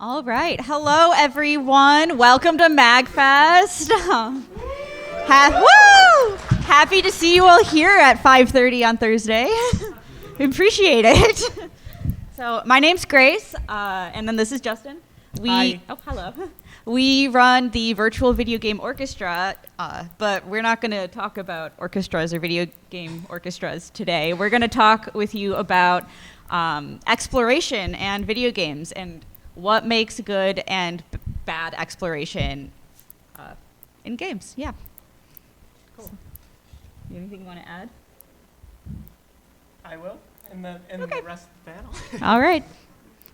All right. Hello, everyone. Welcome to MAGFest. Woo! Happy to see you all here at 5:30 on Thursday. We appreciate it. So my name's Grace, and then this is Justin. Hi. Oh, hello. We run the virtual video game orchestra, but we're not going to talk about orchestras or video game orchestras today. We're going to talk with you about exploration and video games and what makes good and bad exploration in games. Yeah. Cool. So, anything you want to add? I will, and the rest of the panel. All right.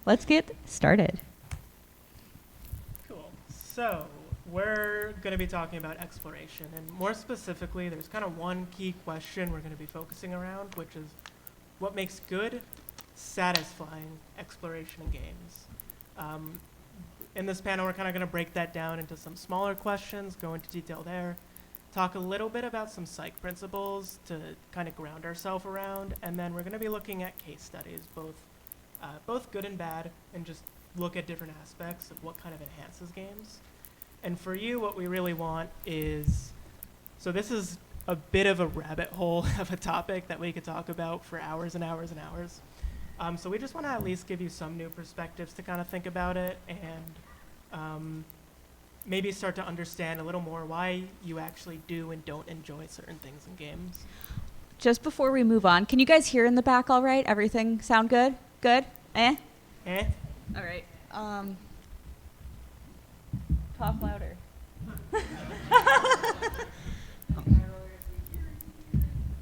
Let's get started. Cool. So we're going to be talking about exploration, and more specifically, there's kind of one key question we're going to be focusing around, which is what makes good, satisfying exploration in games. In this panel, we're kind of going to break that down into some smaller questions, go into detail there, talk a little bit about some psych principles to kind of ground ourselves around, and then we're going to be looking at case studies, both good and bad, and just look at different aspects of what kind of enhances games. And for you, what we really want is, so this is a bit of a rabbit hole of a topic that we could talk about for hours and hours and hours. So we just want to at least give you some new perspectives to kind of think about it and maybe start to understand a little more why you actually do and don't enjoy certain things in games. Just before we move on, can you guys hear in the back all right? Everything sound good? Good? Eh? Eh? All right. Talk louder.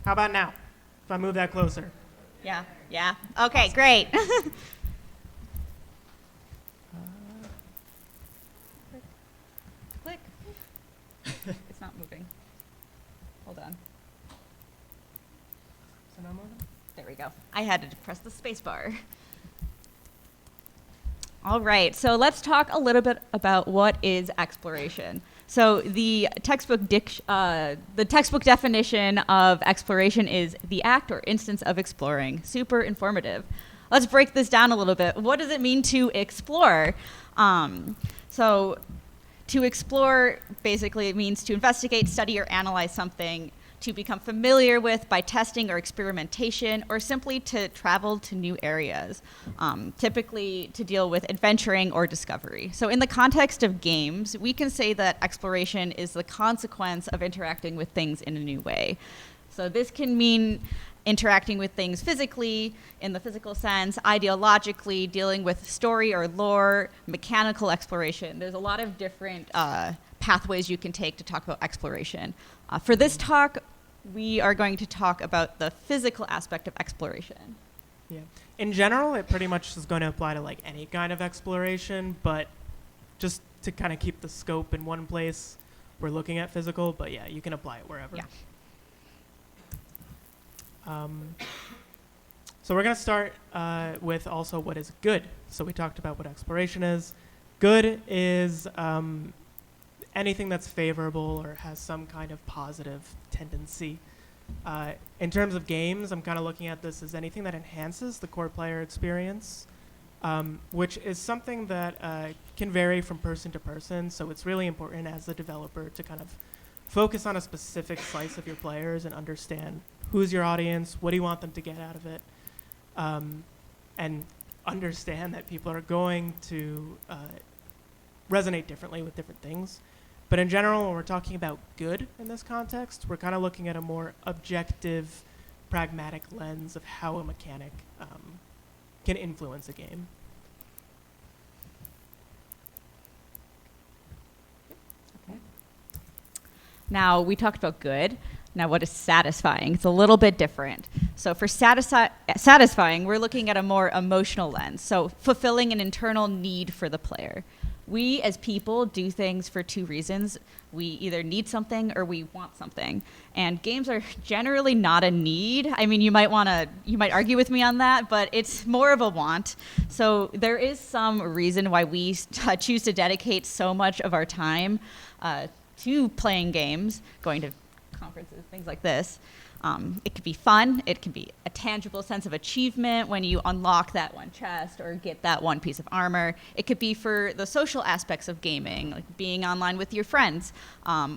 How about now? If I move that closer. Yeah. Yeah. Okay, great. Click. It's not moving. Hold on. So now moving? There we go. I had to press the space bar. All right, so let's talk a little bit about what is exploration. So the textbook definition of exploration is the act or instance of exploring. Super informative. Let's break this down a little bit. What does it mean to explore? So to explore basically it means to investigate, study, or analyze something, to become familiar with by testing or experimentation, or simply to travel to new areas, typically to deal with adventuring or discovery. So in the context of games, we can say that exploration is the consequence of interacting with things in a new way. So this can mean interacting with things physically, in the physical sense, ideologically, dealing with story or lore, mechanical exploration. There's a lot of different pathways you can take to talk about exploration. For this talk, we are going to talk about the physical aspect of exploration. Yeah. In general, it pretty much is going to apply to like any kind of exploration, but just to kind of keep the scope in one place, we're looking at physical, but yeah, you can apply it wherever. Yeah. So we're going to start with also what is good. So we talked about what exploration is. Good is anything that's favorable or has some kind of positive tendency. In terms of games, I'm kind of looking at this as anything that enhances the core player experience, which is something that can vary from person to person. So it's really important as a developer to kind of focus on a specific slice of your players and understand who's your audience, what do you want them to get out of it, and understand that people are going to resonate differently with different things. But in general, when we're talking about good in this context, we're kind of looking at a more objective, pragmatic lens of how a mechanic can influence a game. Okay. Now, we talked about good. Now, what is satisfying? It's a little bit different. So for satisfying, we're looking at a more emotional lens. So fulfilling an internal need for the player. We as people do things for two reasons. We either need something or we want something. And games are generally not a need. I mean, you might argue with me on that, but it's more of a want. So there is some reason why we choose to dedicate so much of our time to playing games, going to conferences, things like this. It could be fun. It can be a tangible sense of achievement when you unlock that one chest or get that one piece of armor. It could be for the social aspects of gaming, like being online with your friends,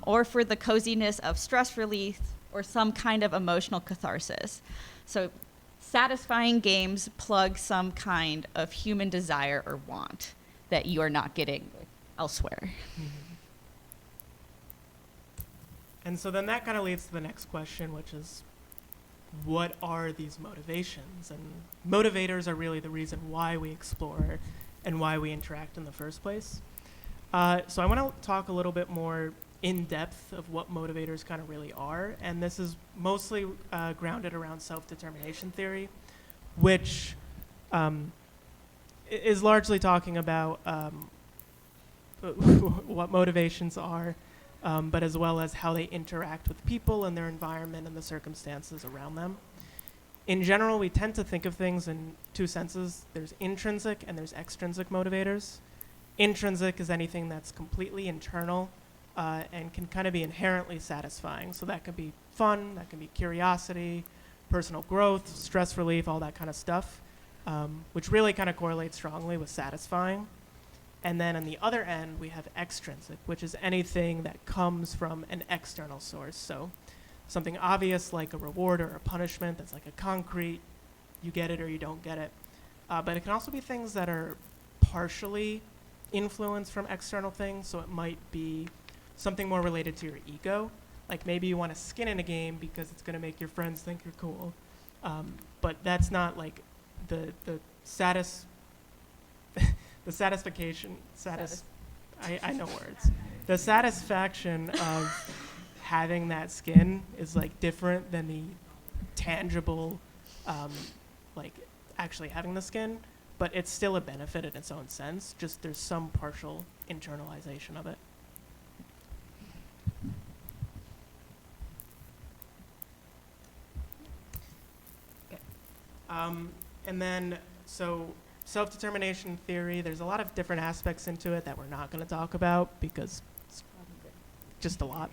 or for the coziness of stress relief or some kind of emotional catharsis. So satisfying games plug some kind of human desire or want that you are not getting elsewhere. And so then that kind of leads to the next question, which is, what are these motivations? And motivators are really the reason why we explore and why we interact in the first place. So I want to talk a little bit more in depth of what motivators kind of really are. And this is mostly grounded around self-determination theory, which is largely talking about what motivations are, but as well as how they interact with people and their environment and the circumstances around them. In general, we tend to think of things in two senses. There's intrinsic and there's extrinsic motivators. Intrinsic is anything that's completely internal and can kind of be inherently satisfying. So that could be fun, that can be curiosity, personal growth, stress relief, all that kind of stuff, which really kind of correlates strongly with satisfying. And then on the other end, we have extrinsic, which is anything that comes from an external source. So something obvious like a reward or a punishment that's like a concrete, you get it or you don't get it. But it can also be things that are partially influenced from external things. So it might be something more related to your ego. Like maybe you want a skin in a game because it's going to make your friends think you're cool. But that's not like the satisfaction, I know words. The satisfaction of having that skin is like different than the tangible, like actually having the skin, but it's still a benefit in its own sense, just there's some partial internalization of it. Okay. And then, so self-determination theory, there's a lot of different aspects into it that we're not going to talk about because it's just a lot.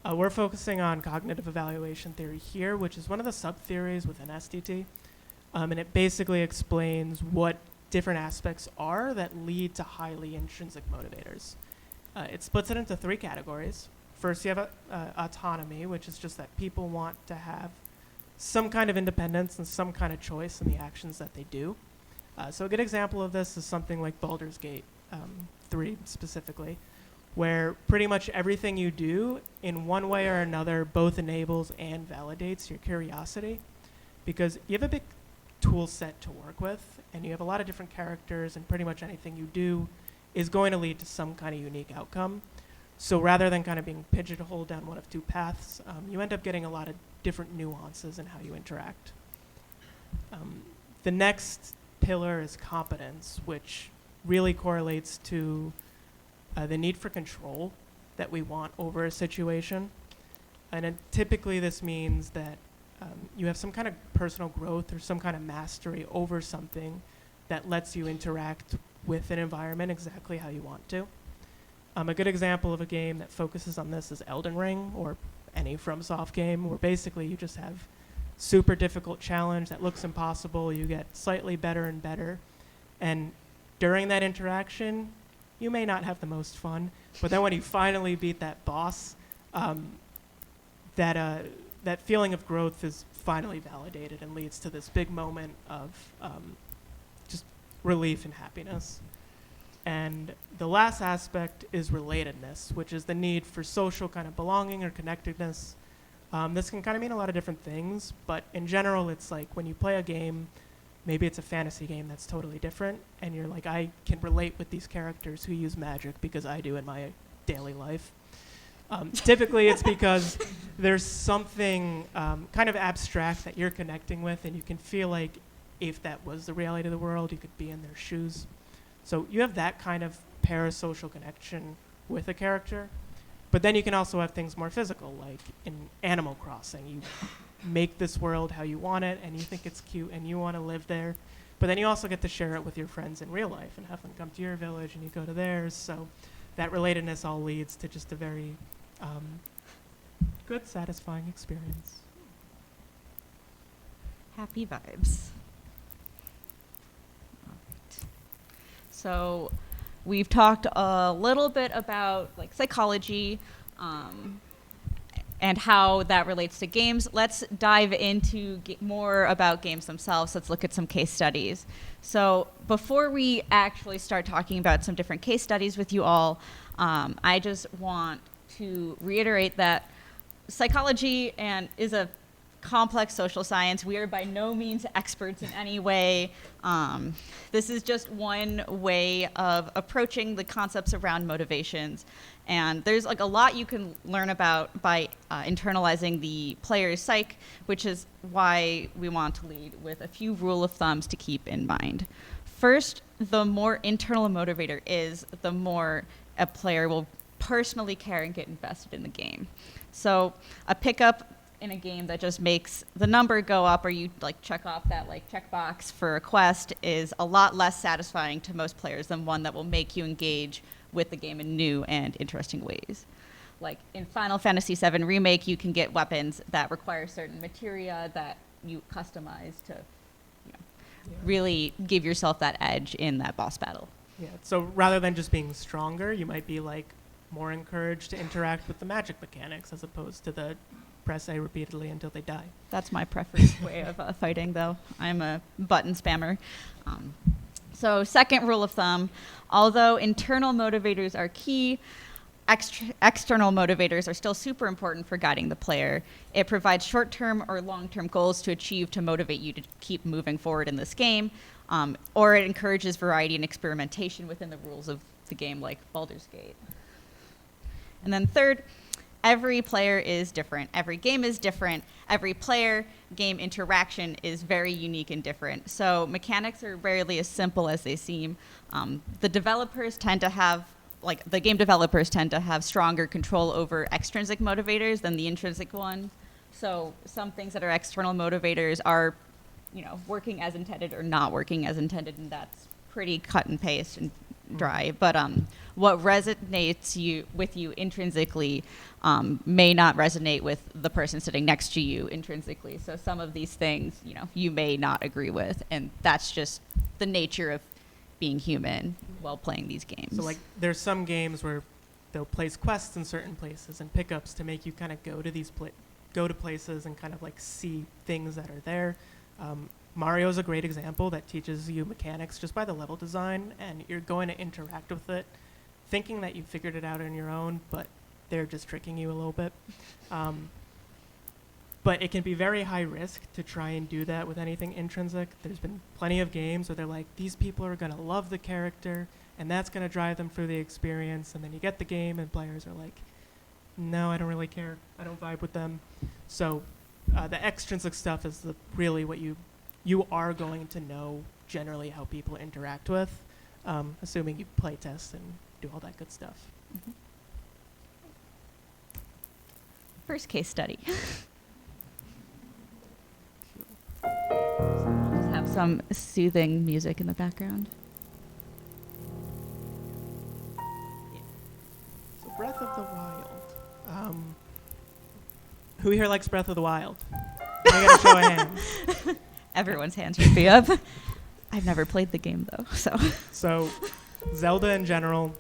We're focusing on cognitive evaluation theory here, which is one of the sub-theories within SDT. And it basically explains what different aspects are that lead to highly intrinsic motivators. It splits it into three categories. First, you have autonomy, which is just that people want to have some kind of independence and some kind of choice in the actions that they do. So a good example of this is something like Baldur's Gate 3 specifically, where pretty much everything you do in one way or another both enables and validates your curiosity, because you have a big tool set to work with and you have a lot of different characters and pretty much anything you do is going to lead to some kind of unique outcome. So rather than kind of being pigeonholed down one of two paths, you end up getting a lot of different nuances in how you interact. The next pillar is competence, which really correlates to the need for control that we want over a situation. And typically this means that you have some kind of personal growth or some kind of mastery over something that lets you interact with an environment exactly how you want to. A good example of a game that focuses on this is Elden Ring, or any FromSoft game, where basically you just have super difficult challenge that looks impossible, you get slightly better and better, and during that interaction, you may not have the most fun, but then when you finally beat that boss, that feeling of growth is finally validated and leads to this big moment of just relief and happiness. And the last aspect is relatedness, which is the need for social kind of belonging or connectedness. This can kind of mean a lot of different things, but in general, it's like when you play a game, maybe it's a fantasy game that's totally different, and you're like, I can relate with these characters who use magic because I do in my daily life. Typically, it's because there's something kind of abstract that you're connecting with, and you can feel like if that was the reality of the world, you could be in their shoes. So you have that kind of parasocial connection with a character. But then you can also have things more physical, like in Animal Crossing. You make this world how you want it, and you think it's cute, and you want to live there. But then you also get to share it with your friends in real life and have them come to your village, and you go to theirs. So that relatedness all leads to just a very good, satisfying experience. Happy vibes. Alright. So we've talked a little bit about like psychology and how that relates to games. Let's dive into more about games themselves. Let's look at some case studies. So before we actually start talking about some different case studies with you all, I just want to reiterate that psychology is a complex social science. We are by no means experts in any way. This is just one way of approaching the concepts around motivations. And there's like a lot you can learn about by internalizing the player's psyche, which is why we want to lead with a few rule of thumbs to keep in mind. First, the more internal a motivator is, the more a player will personally care and get invested in the game. So a pickup in a game that just makes the number go up, or you like check off that like checkbox for a quest, is a lot less satisfying to most players than one that will make you engage with the game in new and interesting ways. Like in Final Fantasy VII Remake, you can get weapons that require certain materia that you customize to really give yourself that edge in that boss battle. Yeah, so rather than just being stronger, you might be like more encouraged to interact with the magic mechanics as opposed to the press A repeatedly until they die. That's my preferred way of fighting, though. I'm a button spammer. So second rule of thumb, although internal motivators are key, external motivators are still super important for guiding the player. It provides short-term or long-term goals to achieve to motivate you to keep moving forward in this game, or it encourages variety and experimentation within the rules of the game, like Baldur's Gate. And then third, every player is different. Every game is different. Every player-game interaction is very unique and different. So mechanics are rarely as simple as they seem. The developers tend to have, like the game developers tend to have stronger control over extrinsic motivators than the intrinsic ones. So some things that are external motivators are, working as intended or not working as intended, and that's pretty cut and paste and dry. But what resonates with you intrinsically may not resonate with the person sitting next to you intrinsically. So some of these things, you may not agree with, and that's just the nature of being human while playing these games. So like there's some games where they'll place quests in certain places and pickups to make you kind of go to places and kind of like see things that are there. Mario's a great example that teaches you mechanics just by the level design, and you're going to interact with it thinking that you figured it out on your own, but they're just tricking you a little bit. But it can be very high risk to try and do that with anything intrinsic. There's been plenty of games where they're like, these people are going to love the character, and that's going to drive them through the experience, and then you get the game, and players are like, no, I don't really care. I don't vibe with them. So the extrinsic stuff is really what you are going to know generally how people interact with, assuming you play test and do all that good stuff. Mm-hmm. First case study. We'll just have some soothing music in the background. Yeah. So Breath of the Wild. Who here likes Breath of the Wild? Can I get a show of hands? Everyone's hands should be up. I've never played the game, though, so. So Zelda in general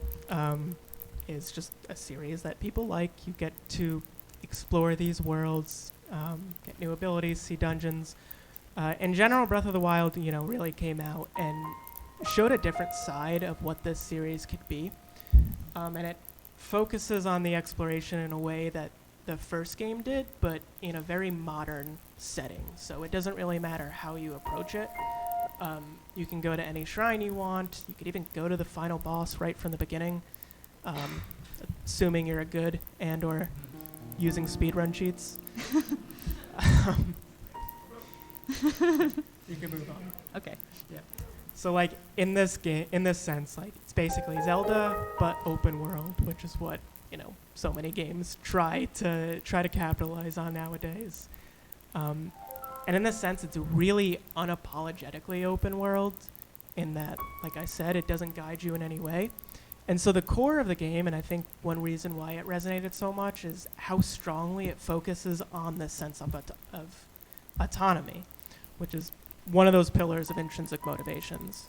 is just a series that people like. You get to explore these worlds, get new abilities, see dungeons. In general, Breath of the Wild, really came out and showed a different side of what this series could be. And it focuses on the exploration in a way that the first game did, but in a very modern setting. So it doesn't really matter how you approach it. You can go to any shrine you want. You could even go to the final boss right from the beginning, assuming you're a good and or using speedrun cheats. You can move on. Okay. Yeah. So like in this sense, like it's basically Zelda but open world, which is what so many games try to capitalize on nowadays. And in this sense, it's a really unapologetically open world in that, like I said, it doesn't guide you in any way. And so the core of the game, and I think one reason why it resonated so much, is how strongly it focuses on the sense of autonomy. which is one of those pillars of intrinsic motivations.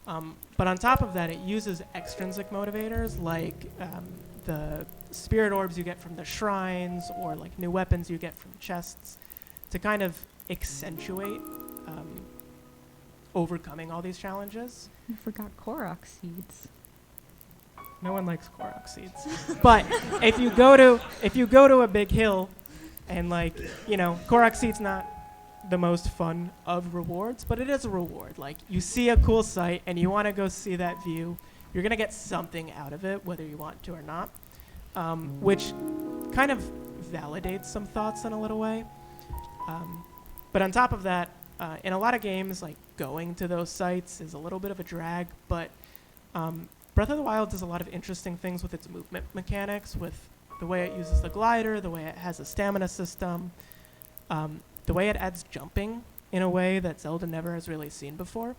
But on top of that, it uses extrinsic motivators like the spirit orbs you get from the shrines, or like new weapons you get from chests, to kind of accentuate overcoming all these challenges. I forgot Korok seeds. No one likes Korok seeds. But if you go to a big hill, and like, you know, Korok seeds not the most fun of rewards, but it is a reward. Like, you see a cool sight and you want to go see that view, you're going to get something out of it, whether you want to or not, which kind of validates some thoughts in a little way. But on top of that, in a lot of games, like, going to those sites is a little bit of a drag, but Breath of the Wild does a lot of interesting things with its movement mechanics, with the way it uses the glider, the way it has a stamina system, the way it adds jumping in a way that Zelda never has really seen before.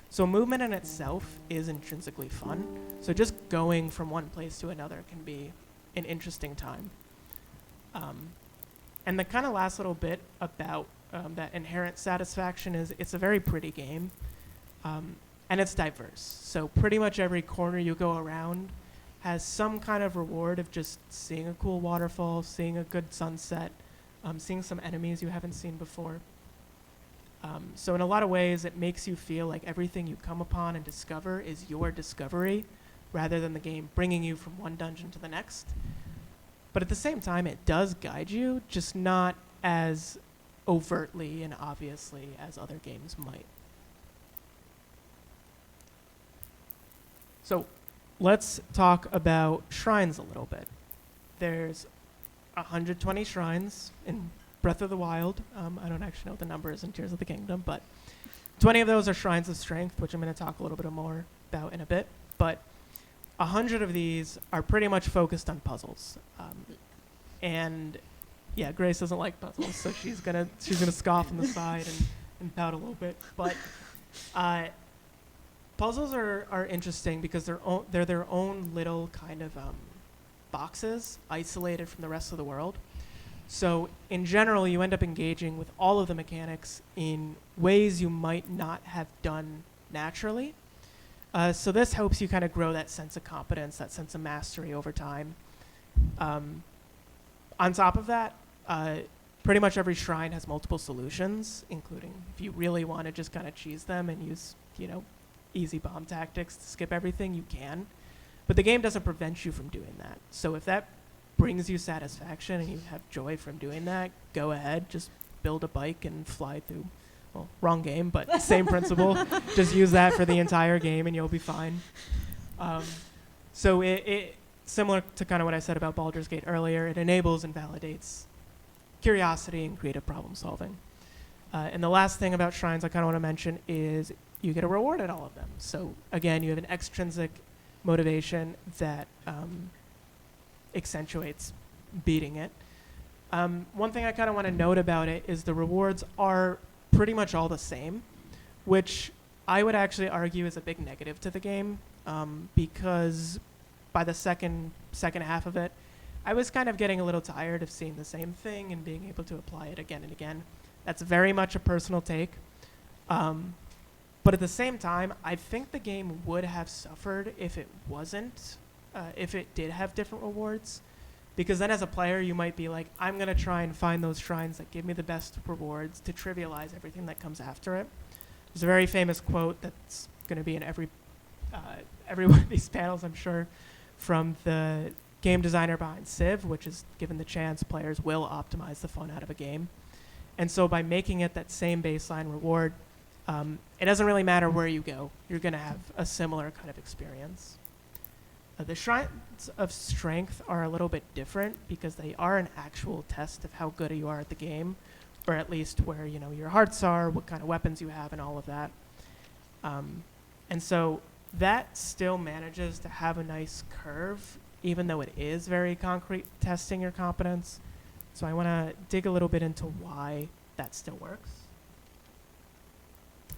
So movement in itself is intrinsically fun. So just going from one place to another can be an interesting time. And the kind of last little bit about that inherent satisfaction is it's a very pretty game, and it's diverse. So pretty much every corner you go around has some kind of reward of just seeing a cool waterfall, seeing a good sunset, seeing some enemies you haven't seen before. So in a lot of ways, it makes you feel like everything you come upon and discover is your discovery, rather than the game bringing you from one dungeon to the next. But at the same time, it does guide you, just not as overtly and obviously as other games might. So let's talk about shrines a little bit. There's 120 shrines in Breath of the Wild. I don't actually know what the number is in Tears of the Kingdom, but 20 of those are shrines of strength, which I'm going to talk a little bit more about in a bit. But 100 of these are pretty much focused on puzzles. And yeah, Grace doesn't like puzzles, so she's gonna scoff on the side and pout a little bit. But puzzles are interesting because they're their own little kind of boxes isolated from the rest of the world. So in general, you end up engaging with all of the mechanics in ways you might not have done naturally. So this helps you kind of grow that sense of competence, that sense of mastery over time. On top of that, pretty much every shrine has multiple solutions, including if you really want to just kind of cheese them and use, easy bomb tactics to skip everything, you can. But the game doesn't prevent you from doing that. So if that brings you satisfaction and you have joy from doing that, go ahead, just build a bike and fly through. Well, wrong game, but same principle. Just use that for the entire game and you'll be fine. So it similar to kind of what I said about Baldur's Gate earlier, it enables and validates curiosity and creative problem solving. And the last thing about shrines I kind of want to mention is you get a reward at all of them. So again, you have an extrinsic motivation that accentuates beating it. One thing I kind of want to note about it is the rewards are pretty much all the same, which I would actually argue is a big negative to the game, because by the second half of it, I was kind of getting a little tired of seeing the same thing and being able to apply it again and again. That's very much a personal take. But at the same time, I think the game would have suffered if it wasn't, if it did have different rewards. Because then as a player, you might be like, I'm going to try and find those shrines that give me the best rewards to trivialize everything that comes after it. There's a very famous quote that's going to be in every one of these panels, I'm sure, from the game designer behind Civ, which is, given the chance, players will optimize the fun out of a game. And so by making it that same baseline reward, it doesn't really matter where you go. You're going to have a similar kind of experience. The shrines of strength are a little bit different because they are an actual test of how good you are at the game, or at least where your hearts are, what kind of weapons you have, and all of that. And so that still manages to have a nice curve, even though it is very concrete testing your competence. So I want to dig a little bit into why that still works.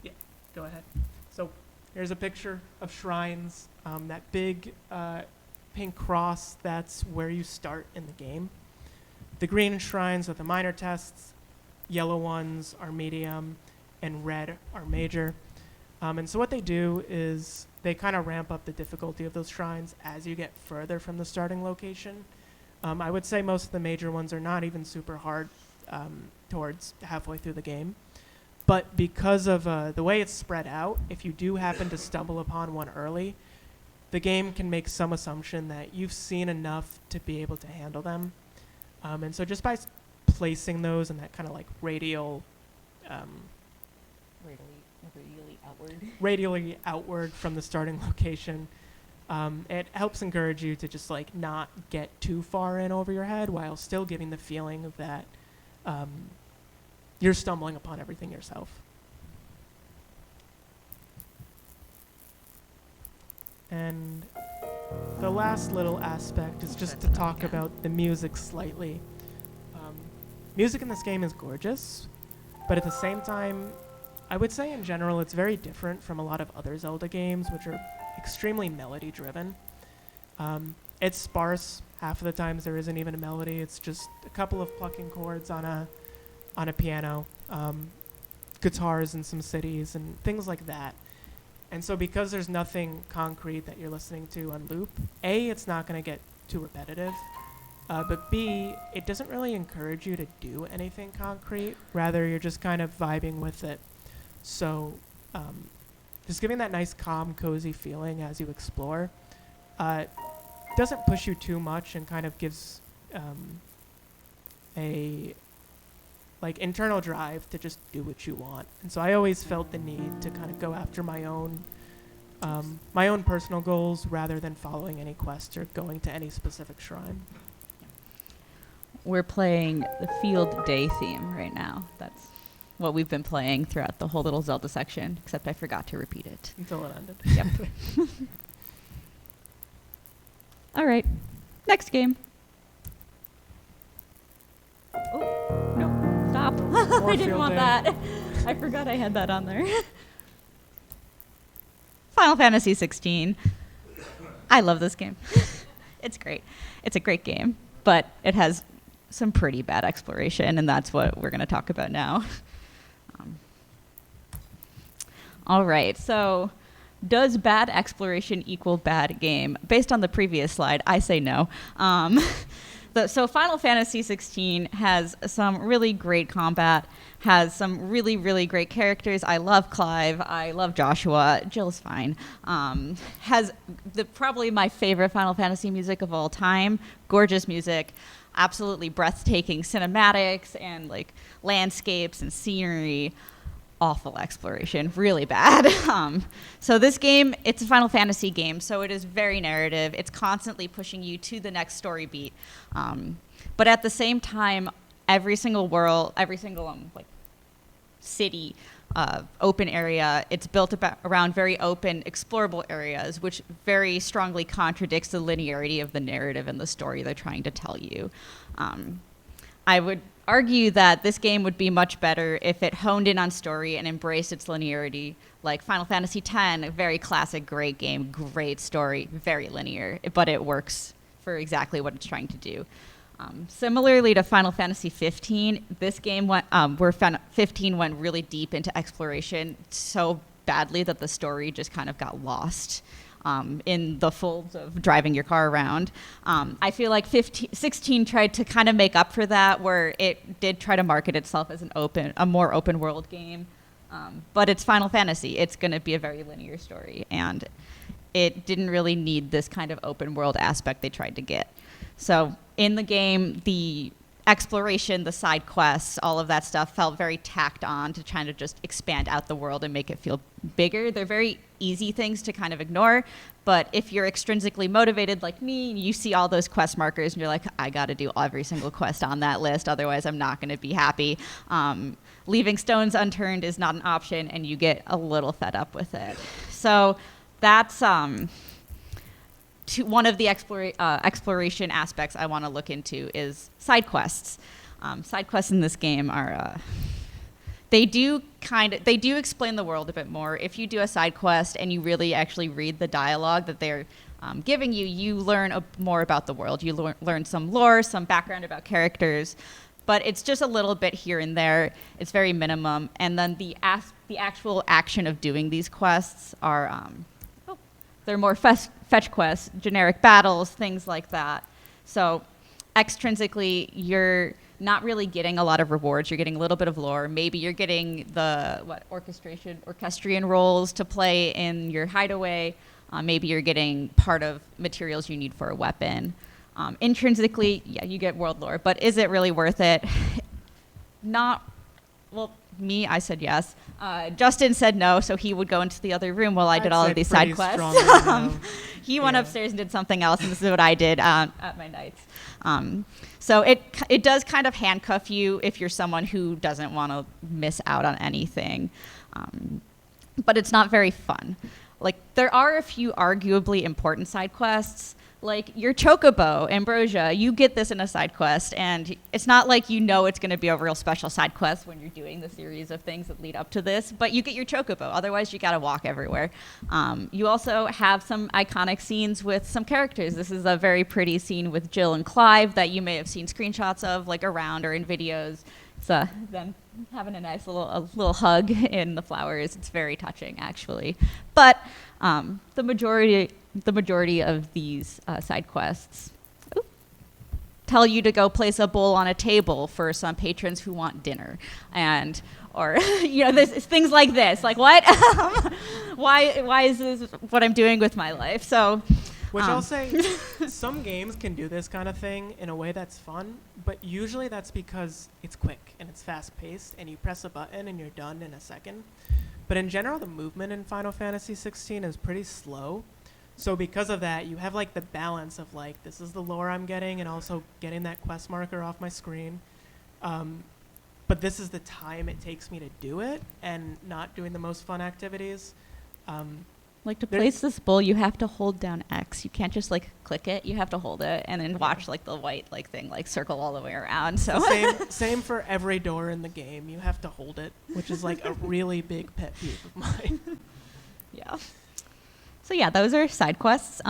Yeah, go ahead. So here's a picture of shrines. That big pink cross, that's where you start in the game. The green shrines are the minor tests. Yellow ones are medium. and red are major. And so what they do is they kind of ramp up the difficulty of those shrines as you get further from the starting location. I would say most of the major ones are not even super hard towards halfway through the game. But because of the way it's spread out, if you do happen to stumble upon one early, the game can make some assumption that you've seen enough to be able to handle them. And so just by placing those in that kind of like radially outward from the starting location, it helps encourage you to just like not get too far in over your head while still giving the feeling of that you're stumbling upon everything yourself. And the last little aspect is just to talk about the music slightly. Music in this game is gorgeous, but at the same time, I would say in general it's very different from a lot of other Zelda games, which are extremely melody-driven. It's sparse. Half of the times there isn't even a melody. It's just a couple of plucking chords on a piano, guitars in some cities, and things like that. And so because there's nothing concrete that you're listening to on loop, A, it's not going to get too repetitive, but B, it doesn't really encourage you to do anything concrete. Rather, you're just kind of vibing with it. So just giving that nice, calm, cozy feeling as you explore doesn't push you too much and kind of gives a like internal drive to just do what you want. And so I always felt the need to kind of go after my own personal goals rather than following any quests or going to any specific shrine. We're playing the field day theme right now. That's what we've been playing throughout the whole little Zelda section, except I forgot to repeat it. Until it ended. Yep. All right. Next game. Oh, no. Stop. I didn't want that. I forgot I had that on there. Final Fantasy 16. I love this game. It's great. It's a great game, but it has some pretty bad exploration, and that's what we're going to talk about now. All right, so does bad exploration equal bad game? Based on the previous slide, I say no. So Final Fantasy 16 has some really great combat, has some really, really great characters. I love Clive. I love Joshua. Jill's fine. Has probably my favorite Final Fantasy music of all time. Gorgeous music. Absolutely breathtaking cinematics and like landscapes and scenery. Awful exploration, really bad. So this game, it's a Final Fantasy game, so it is very narrative. It's constantly pushing you to the next story beat. But at the same time, every single world, every single like city, open area, it's built around very open, explorable areas, which very strongly contradicts the linearity of the narrative and the story they're trying to tell you. I would argue that this game would be much better if it honed in on story and embraced its linearity, like Final Fantasy X, a very classic, great game, great story, very linear, but it works for exactly what it's trying to do. Similarly to Final Fantasy 15, this game went, 15 went really deep into exploration so badly that the story just kind of got lost in the folds of driving your car around. I feel like 16 tried to kind of make up for that, where it did try to market itself as a more open world game. But it's Final Fantasy. It's going to be a very linear story, and it didn't really need this kind of open world aspect they tried to get. So in the game, the exploration, the side quests, all of that stuff felt very tacked on to trying to just expand out the world and make it feel bigger. They're very easy things to kind of ignore, but if you're extrinsically motivated like me, you see all those quest markers and you're like, I got to do every single quest on that list, otherwise I'm not going to be happy. Leaving stones unturned is not an option, and you get a little fed up with it. So that's one of the exploration aspects I want to look into is side quests. Side quests in this game are they do explain the world a bit more. If you do a side quest and you really actually read the dialogue that they're giving you, you learn more about the world. You learn some lore, some background about characters. but it's just a little bit here and there. It's very minimum. And then the actual action of doing these quests are, they're more fetch quests, generic battles, things like that. So extrinsically, you're not really getting a lot of rewards. You're getting a little bit of lore. Maybe you're getting the orchestrion roles to play in your hideaway. Maybe you're getting part of materials you need for a weapon. Intrinsically, yeah, you get world lore, but is it really worth it? Not, well, me, I said yes. Justin said no, so he would go into the other room while I did all of these side quests. No. He went upstairs and did something else, and this is what I did at my nights. So it does kind of handcuff you if you're someone who doesn't want to miss out on anything. But it's not very fun. Like, there are a few arguably important side quests. Like, your chocobo, Ambrosia, you get this in a side quest, and it's not like you know it's going to be a real special side quest when you're doing the series of things that lead up to this, but you get your chocobo. Otherwise, you got to walk everywhere. You also have some iconic scenes with some characters. This is a very pretty scene with Jill and Clive that you may have seen screenshots of, like, around or in videos. It's them having a nice little hug in the flowers. It's very touching, actually. But the majority of these side quests tell you to go place a bowl on a table for some patrons who want dinner, or there's things like this. Like, what? Why is this what I'm doing with my life? So. Which I'll say, some games can do this kind of thing in a way that's fun, but usually that's because it's quick and it's fast-paced, and you press a button and you're done in a second. But in general, the movement in Final Fantasy 16 is pretty slow. So because of that, you have like the balance of like, this is the lore I'm getting, and also getting that quest marker off my screen. But this is the time it takes me to do it, and not doing the most fun activities. Like, to place this bowl, you have to hold down X. You can't just like click it. You have to hold it and then watch like the white like thing like circle all the way around. So same for every door in the game. You have to hold it, which is like a really big pet peeve of mine. Yeah. So yeah, those are side quests.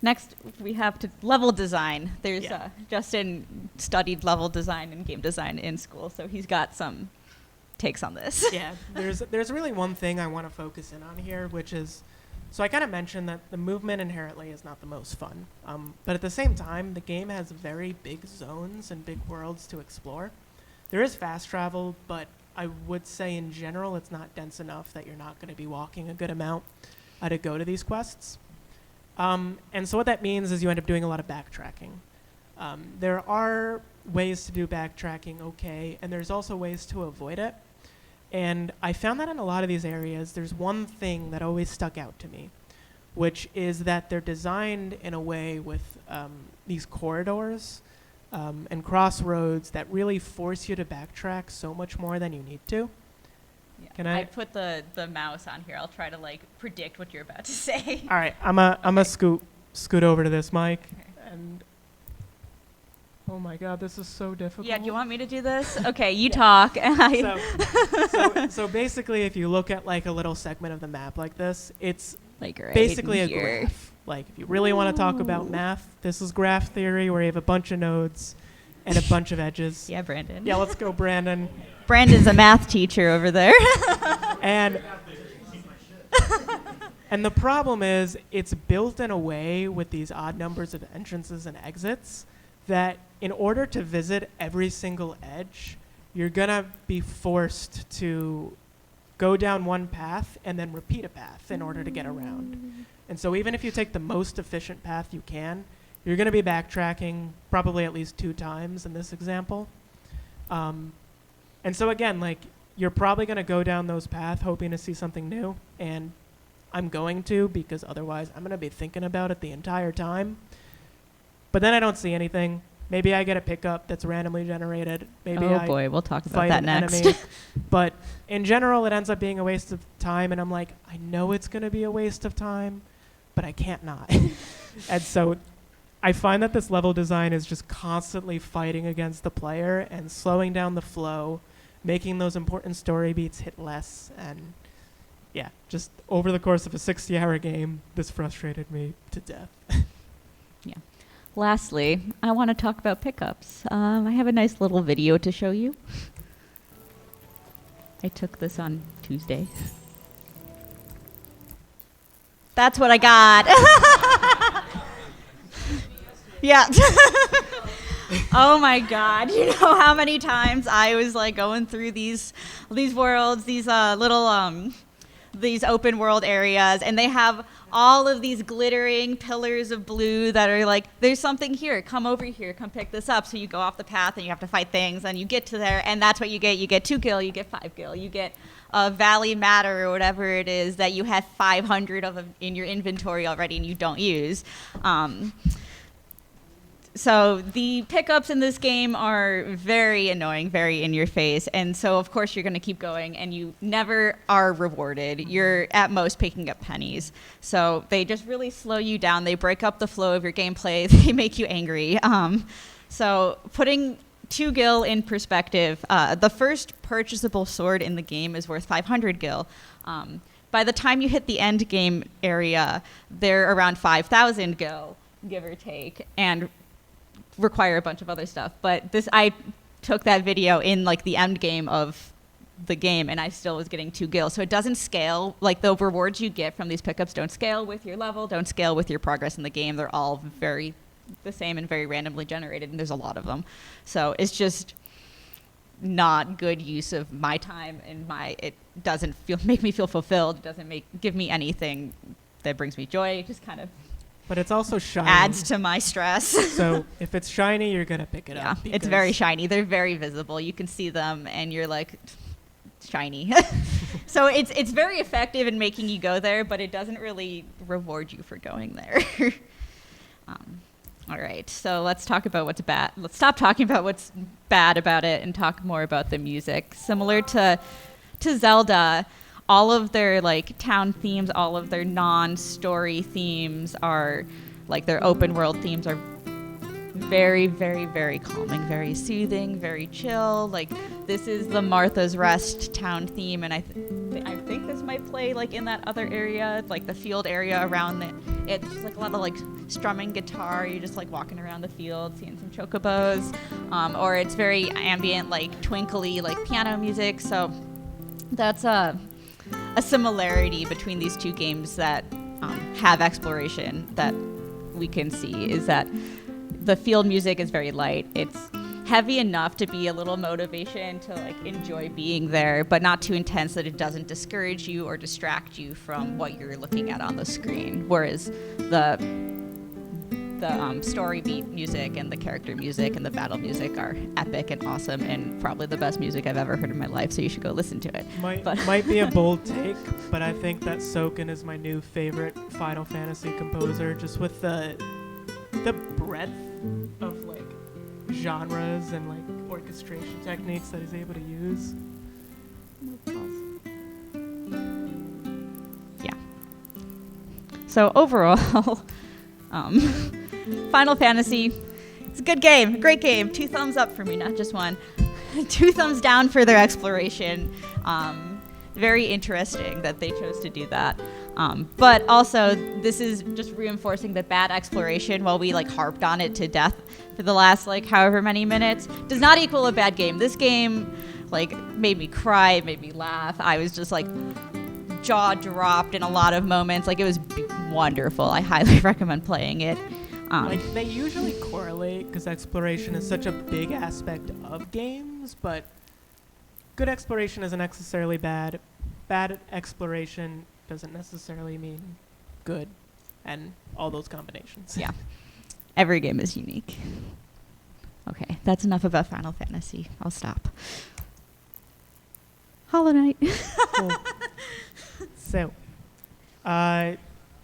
Next, we have level design. There's Justin studied level design and game design in school, so he's got some takes on this. Yeah, there's really one thing I want to focus in on here, which is, so I kind of mentioned that the movement inherently is not the most fun, but at the same time, the game has very big zones and big worlds to explore. There is fast travel, but I would say in general it's not dense enough that you're not going to be walking a good amount to go to these quests. And so what that means is you end up doing a lot of backtracking. There are ways to do backtracking okay, and there's also ways to avoid it. And I found that in a lot of these areas, there's one thing that always stuck out to me, which is that they're designed in a way with these corridors and crossroads that really force you to backtrack so much more than you need to. Yeah. Can I put the mouse on here. I'll try to like predict what you're about to say. All right, I'm a scoot over to this mic, and oh my God, this is so difficult. Yeah, do you want me to do this? Okay, you talk. So basically, if you look at like a little segment of the map like this, it's like right basically a here. graph. Like, if you really want to talk about math, this is graph theory, where you have a bunch of nodes and a bunch of edges. Yeah, Brandon. Yeah, let's go, Brandon. Brandon's a math teacher over there. And the problem is, it's built in a way with these odd numbers of entrances and exits that in order to visit every single edge, you're gonna be forced to go down one path and then repeat a path in order to get around. And so even if you take the most efficient path you can, you're gonna be backtracking probably at least 2 times in this example. And so again, like, you're probably gonna go down those paths hoping to see something new, and I'm going to, because otherwise I'm gonna be thinking about it the entire time. But then I don't see anything. Maybe I get a pickup that's randomly generated. Maybe oh boy, we'll talk about fight that an next. enemy. But in general, it ends up being a waste of time, and I'm like, I know it's gonna be a waste of time, but I can't not. And so I find that this level design is just constantly fighting against the player and slowing down the flow, making those important story beats hit less, and yeah, just over the course of a 60-hour game, this frustrated me to death. Yeah. Lastly, I want to talk about pickups. I have a nice little video to show you. I took this on Tuesday. That's what I got. Yeah. Oh my God. You know how many times I was like going through these worlds, these these open world areas, and they have all of these glittering pillars of blue that are like, there's something here, come over here, come pick this up. So you go off the path and you have to fight things, and you get to there, and that's what you get. You get 2 gil, you get 5 gil, you get a valley matter or whatever it is that you have 500 of in your inventory already and you don't use. So the pickups in this game are very annoying, very in your face. And so, of course, you're going to keep going, and you never are rewarded. You're at most picking up pennies. So they just really slow you down. They break up the flow of your gameplay. They make you angry. So putting 2 gil in perspective, the first purchasable sword in the game is worth 500 gil. By the time you hit the end game area, they're around 5,000 gil, give or take, and require a bunch of other stuff. But I took that video in like the end game of the game, and I still was getting 2 gil. So it doesn't scale. Like, the rewards you get from these pickups don't scale with your level, don't scale with your progress in the game. They're all very the same and very randomly generated, and there's a lot of them. So it's just not good use of my time, and it doesn't make me feel fulfilled. It doesn't give me anything that brings me joy. It just kind of But it's also shiny. adds to my stress. So if it's shiny, you're going to pick it up. Yeah, it's very shiny. They're very visible. You can see them, and you're like, shiny. So it's very effective in making you go there, but it doesn't really reward you for going there. All right, so let's talk about what's bad. Let's stop talking about what's bad about it and talk more about the music. Similar to Zelda, all of their like town themes, all of their non-story themes are like their open world themes are very, very, very calming, very soothing, very chill. Like, this is the Martha's Rest town theme, and I think this might play like in that other area, like the field area around it. It's just like a lot of like strumming guitar. You're just like walking around the field, seeing some chocobos, or it's very ambient, like twinkly, like piano music. So that's a similarity between these two games that have exploration that we can see is that the field music is very light. It's heavy enough to be a little motivation to like enjoy being there, but not too intense that it doesn't discourage you or distract you from what you're looking at on the screen. Whereas the story beat music and the character music and the battle music are epic and awesome and probably the best music I've ever heard in my life, so you should go listen to it. Might be a bold take, but I think that Soken is my new favorite Final Fantasy composer, just with the breadth of like genres and like orchestration techniques that he's able to use. Yeah. So overall, Final Fantasy, it's a good game, a great game. 2 thumbs up for me, not just 1. 2 thumbs down for their exploration. Very interesting that they chose to do that. But also, this is just reinforcing that bad exploration, while we like harped on it to death for the last like however many minutes, does not equal a bad game. This game like made me cry, made me laugh. I was just like jaw dropped in a lot of moments. Like, it was wonderful. I highly recommend playing it. Like, they usually correlate because exploration is such a big aspect of games, but good exploration isn't necessarily bad. Bad exploration doesn't necessarily mean good, and all those combinations. Yeah. Every game is unique. Okay, that's enough about Final Fantasy. I'll stop. Hollow Knight. Cool. So,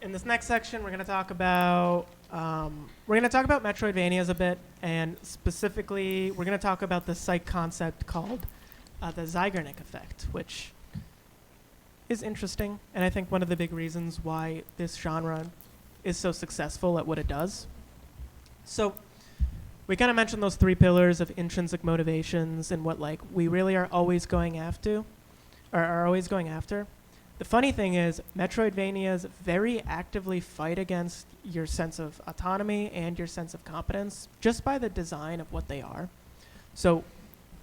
in this next section, we're going to talk about Metroidvanias a bit, and specifically, we're going to talk about the psych concept called the Zeigarnik effect, which is interesting, and I think one of the big reasons why this genre is so successful at what it does. So, we kind of mentioned those 3 pillars of intrinsic motivations and what like we really are always going after, the funny thing is, Metroidvanias very actively fight against your sense of autonomy and your sense of competence just by the design of what they are. So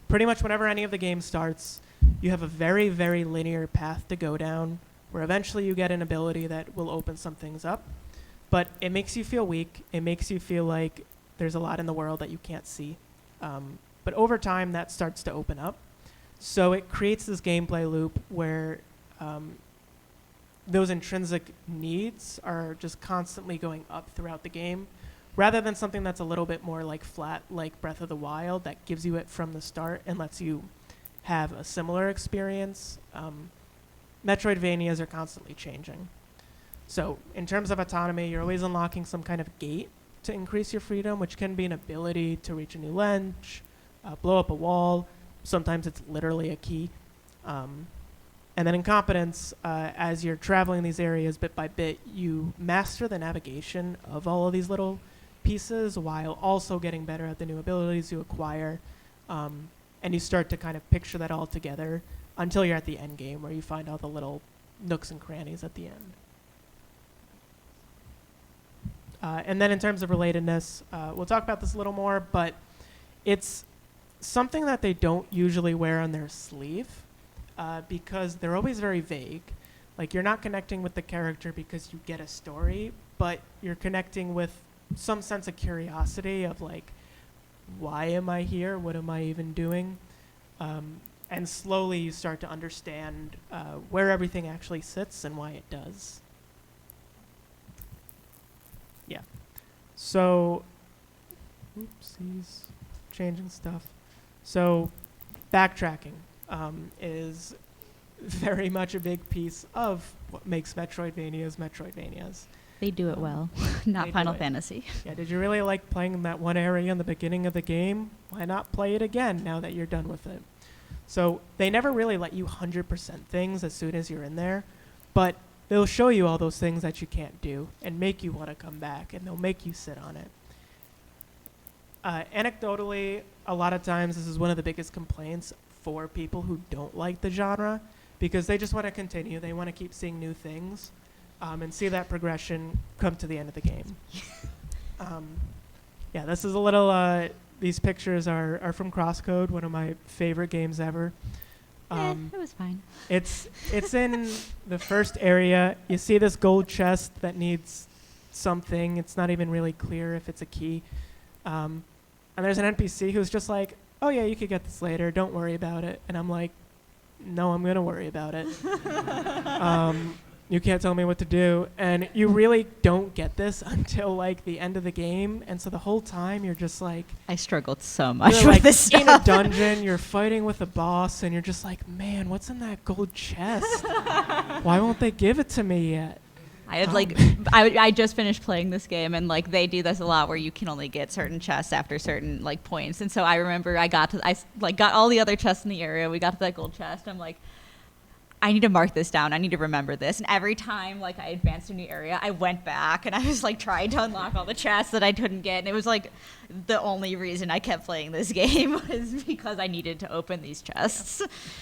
pretty much whenever any of the game starts, you have a very, very linear path to go down where eventually you get an ability that will open some things up. But it makes you feel weak. It makes you feel like there's a lot in the world that you can't see. But over time, that starts to open up. So it creates this gameplay loop where those intrinsic needs are just constantly going up throughout the game, rather than something that's a little bit more like flat, like Breath of the Wild, that gives you it from the start and lets you have a similar experience. Metroidvanias are constantly changing. So in terms of autonomy, you're always unlocking some kind of gate to increase your freedom, which can be an ability to reach a new ledge, blow up a wall. Sometimes it's literally a key. And then in competence, as you're traveling these areas bit by bit, you master the navigation of all of these little pieces while also getting better at the new abilities you acquire. And you start to kind of picture that all together until you're at the end game where you find all the little nooks and crannies at the end. And then in terms of relatedness, we'll talk about this a little more, but it's something that they don't usually wear on their sleeve because they're always very vague. Like, you're not connecting with the character because you get a story, but you're connecting with some sense of curiosity of, like, why am I here? What am I even doing? And slowly you start to understand where everything actually sits and why it does. Yeah. So, oopsies, changing stuff. So, backtracking is very much a big piece of what makes Metroidvanias. They do it well, not Final Fantasy. Yeah, did you really like playing that one area in the beginning of the game? Why not play it again now that you're done with it? So they never really let you 100% things as soon as you're in there, but they'll show you all those things that you can't do and make you want to come back, and they'll make you sit on it. Anecdotally, a lot of times this is one of the biggest complaints for people who don't like the genre because they just want to continue. They want to keep seeing new things and see that progression come to the end of the game. Yeah, this is a little... these pictures are from Crosscode, one of my favorite games ever. It was fine. It's in the first area. You see this gold chest that needs something. It's not even really clear if it's a key. And there's an NPC who's just like, oh yeah, you could get this later. Don't worry about it. And I'm like, no, I'm going to worry about it. You can't tell me what to do. And you really don't get this until like the end of the game. And so the whole time you're just like... I struggled so much with like this stuff. In a dungeon, you're fighting with a boss, and you're just like, man, what's in that gold chest? Why won't they give it to me yet? I had I just finished playing this game, and like they do this a lot where you can only get certain chests after certain like points. And so I remember I got all the other chests in the area. We got to that gold chest. I'm like, I need to mark this down. I need to remember this. And every time like I advanced a new area, I went back and I was like trying to unlock all the chests that I couldn't get. And it was like the only reason I kept playing this game was because I needed to open these chests.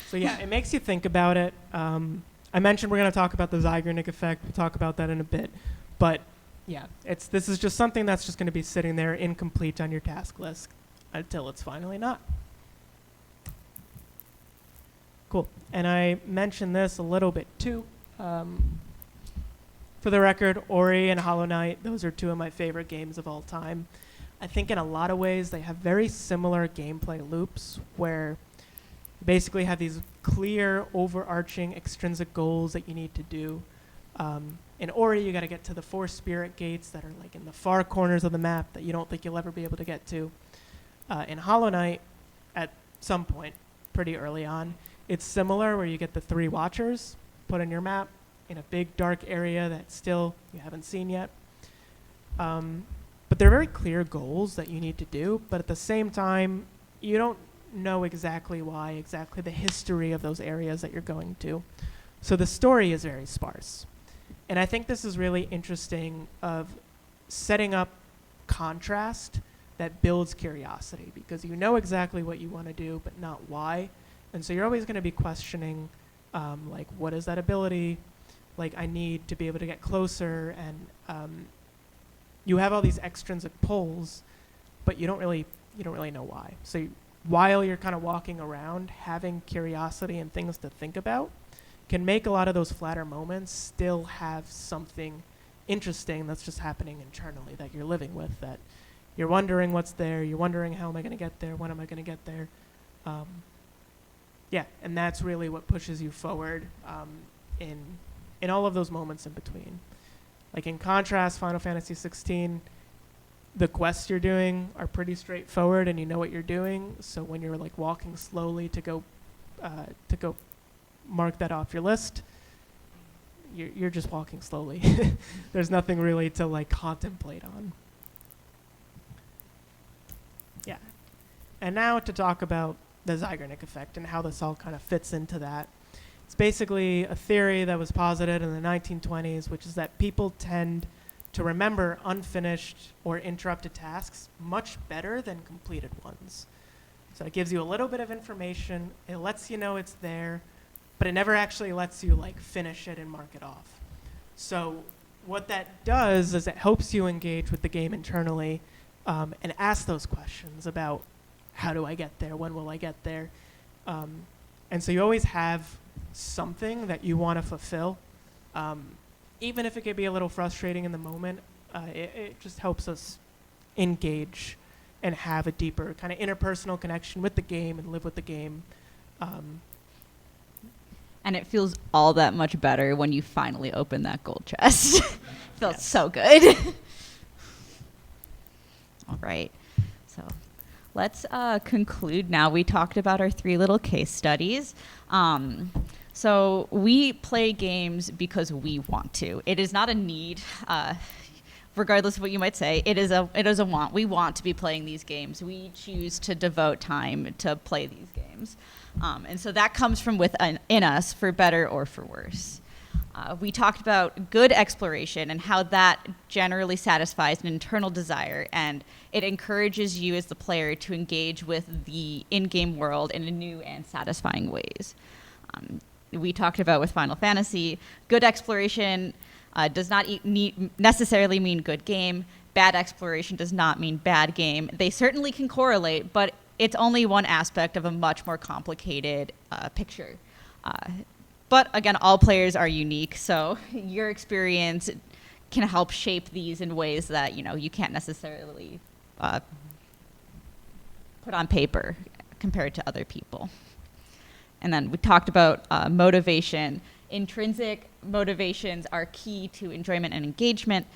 So yeah, it makes you think about it. I mentioned we're going to talk about the Zygarnik effect. We'll talk about that in a bit. But yeah, this is just something that's just going to be sitting there incomplete on your task list until it's finally not. Cool. And I mentioned this a little bit too. For the record, Ori and Hollow Knight, those are two of my favorite games of all time. I think in a lot of ways they have very similar gameplay loops where you basically have these clear, overarching, extrinsic goals that you need to do. In Ori, you got to get to the 4 spirit gates that are like in the far corners of the map that you don't think you'll ever be able to get to. In Hollow Knight, at some point, pretty early on, it's similar where you get the 3 watchers put on your map in a big dark area that still you haven't seen yet. But they're very clear goals that you need to do, but at the same time, you don't know exactly the history of those areas that you're going to. So the story is very sparse. And I think this is really interesting of setting up contrast that builds curiosity because you know exactly what you want to do, but not why. And so you're always going to be questioning, Like, what is that ability? Like, I need to be able to get closer, and you have all these extrinsic pulls, but you don't really know why. So while you're kind of walking around, having curiosity and things to think about can make a lot of those flatter moments still have something interesting that's just happening internally that you're living with, that you're wondering what's there, you're wondering how am I going to get there, when am I going to get there. Yeah, and that's really what pushes you forward in all of those moments in between. Like, in contrast, Final Fantasy 16, the quests you're doing are pretty straightforward and you know what you're doing, so when you're like walking slowly to go mark that off your list, you're just walking slowly. There's nothing really to like contemplate on. Yeah. And now to talk about the Zeigarnik effect and how this all kind of fits into that. It's basically a theory that was posited in the 1920s, which is that people tend to remember unfinished or interrupted tasks much better than completed ones. So it gives you a little bit of information, it lets you know it's there, but it never actually lets you like finish it and mark it off. So what that does is it helps you engage with the game internally and ask those questions about how do I get there, when will I get there? And so you always have something that you want to fulfill. Even if it could be a little frustrating in the moment, it just helps us engage and have a deeper kind of interpersonal connection with the game and live with the game. And it feels all that much better when you finally open that gold chest. Feels so good. All right. So let's conclude now. We talked about our 3 little case studies. So we play games because we want to. It is not a need, regardless of what you might say. It is a want. We want to be playing these games. We choose to devote time to play these games. And so that comes from within us, for better or for worse. We talked about good exploration and how that generally satisfies an internal desire, and it encourages you as the player to engage with the in-game world in a new and satisfying ways. We talked about with Final Fantasy, good exploration does not necessarily mean good game. Bad exploration does not mean bad game. They certainly can correlate, but it's only one aspect of a much more complicated picture. But again, all players are unique, so your experience can help shape these in ways that you can't necessarily put on paper compared to other people. And then we talked about motivation. Intrinsic motivations are key to enjoyment and engagement,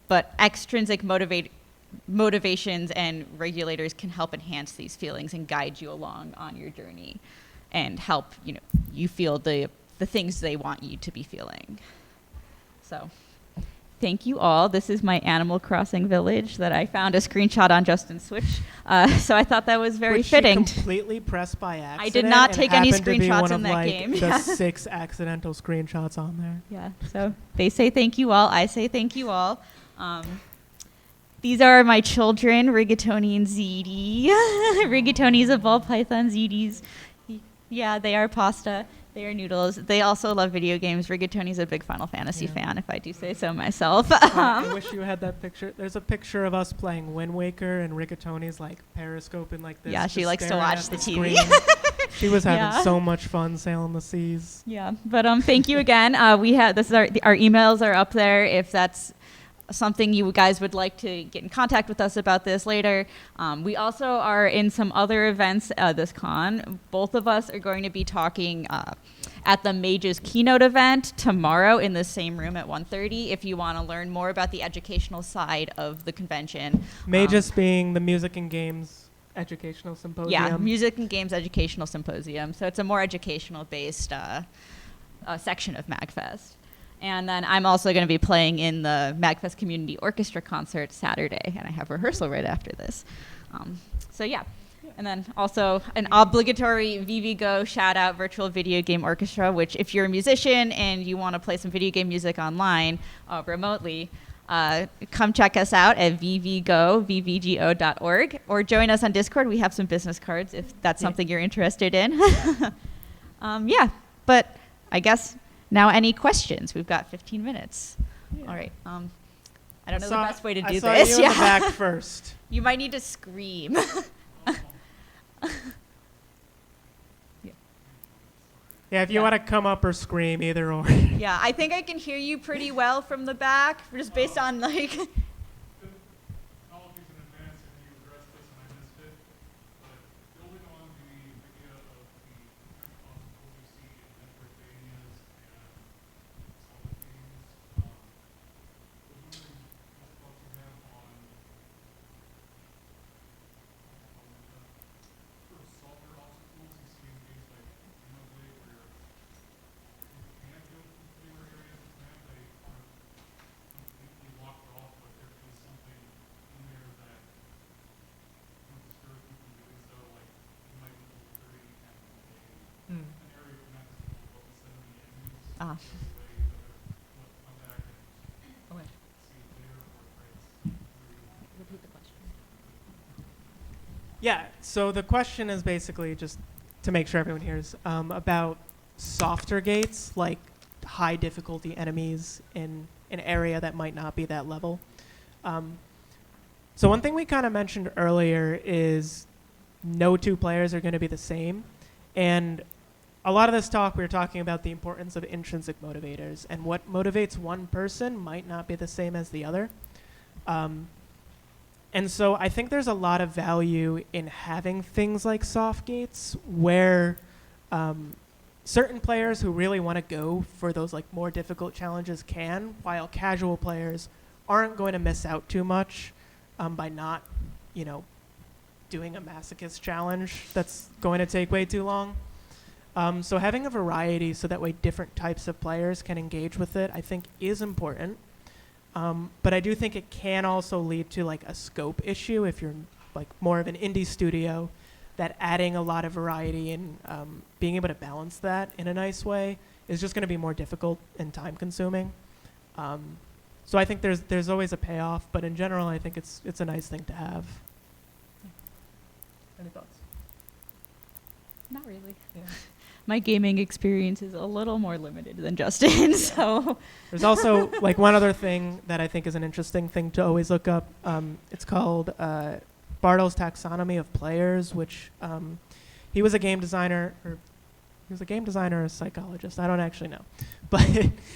but extrinsic motivations and regulators can help enhance these feelings and guide you along on your journey and help you feel the things they want you to be feeling. So thank you all. This is my Animal Crossing village that I found a screenshot on Justin's Switch. So I thought that was very fitting. Which you completely pressed by accident. I did not take any screenshots screenshots in that game. The 6 accidental screenshots on there. Yeah. So they say thank you all. I say thank you all. These are my children, Rigatoni and Ziti. Rigatoni's a ball python, Ziti's. Yeah, they are pasta. They are noodles. They also love video games. Rigatoni's a big Final Fantasy fan, if I do say so myself. I wish you had that picture. There's a picture of us playing Wind Waker, and Rigatoni's like periscoping like this. Yeah, she likes to watch the TV. She was having so much fun sailing the seas. Yeah, but thank you again. This is our emails are up there if that's something you guys would like to get in contact with us about this later. We also are in some other events this con. Both of us are going to be talking at the Mage's keynote event tomorrow in the same room at 1:30 if you want to learn more about the educational side of the convention. Mage's being the Music and Games Educational Symposium. Yeah, Music and Games Educational Symposium. So it's a more educational based section of MAGFest. And then I'm also going to be playing in the MAGFest Community Orchestra concert Saturday, and I have rehearsal right after this. So yeah. And then also an obligatory VVGo shout-out Virtual Video Game Orchestra, which if you're a musician and you want to play some video game music online remotely, come check us out at vvgo.org, or join us on Discord. We have some business cards if that's something you're interested in. But I guess now any questions? We've got 15 minutes. Yeah. All right. I don't know the best way to do I saw this. you in the back first. You might need to scream. Yeah, if you Yeah. want to come up or scream, either or. Yeah, I think I can hear you pretty well from the back, just based on like. Apologies in advance if you addressed this and I missed it, but building on the idea of the potential obstacles you see in Metroidvanias and some of the themes, was wondering what thoughts you have on sort of softer obstacles you see in games like Xenoblade, where you can't go to particular areas of the map, they aren't completely locked off, but there is something in there that would discourage people from doing so, like you might be level 30 and an area of the map is level 70 enemies. Ah. There's a way to come back and Okay. see it there or trace through. Repeat the question. Yeah, so the question is basically, just to make sure everyone hears, about softer gates, like high difficulty enemies in an area that might not be that level. So one thing we kind of mentioned earlier is no two players are going to be the same. And a lot of this talk, we were talking about the importance of intrinsic motivators, and what motivates one person might not be the same as the other. And so I think there's a lot of value in having things like soft gates where certain players who really want to go for those like more difficult challenges can, while casual players aren't going to miss out too much by not, doing a masochist challenge that's going to take way too long. So having a variety so that way different types of players can engage with it, I think is important. But I do think it can also lead to like a scope issue if you're like more of an indie studio, that adding a lot of variety and being able to balance that in a nice way is just going to be more difficult and time consuming. So I think there's always a payoff, but in general, I think it's a nice thing to have. Any thoughts? Not really. Yeah. My gaming experience is a little more limited than Justin's, so. There's also like one other thing that I think is an interesting thing to always look up. It's called Bartle's Taxonomy of Players, which he was a game designer, or a psychologist. I don't actually know, but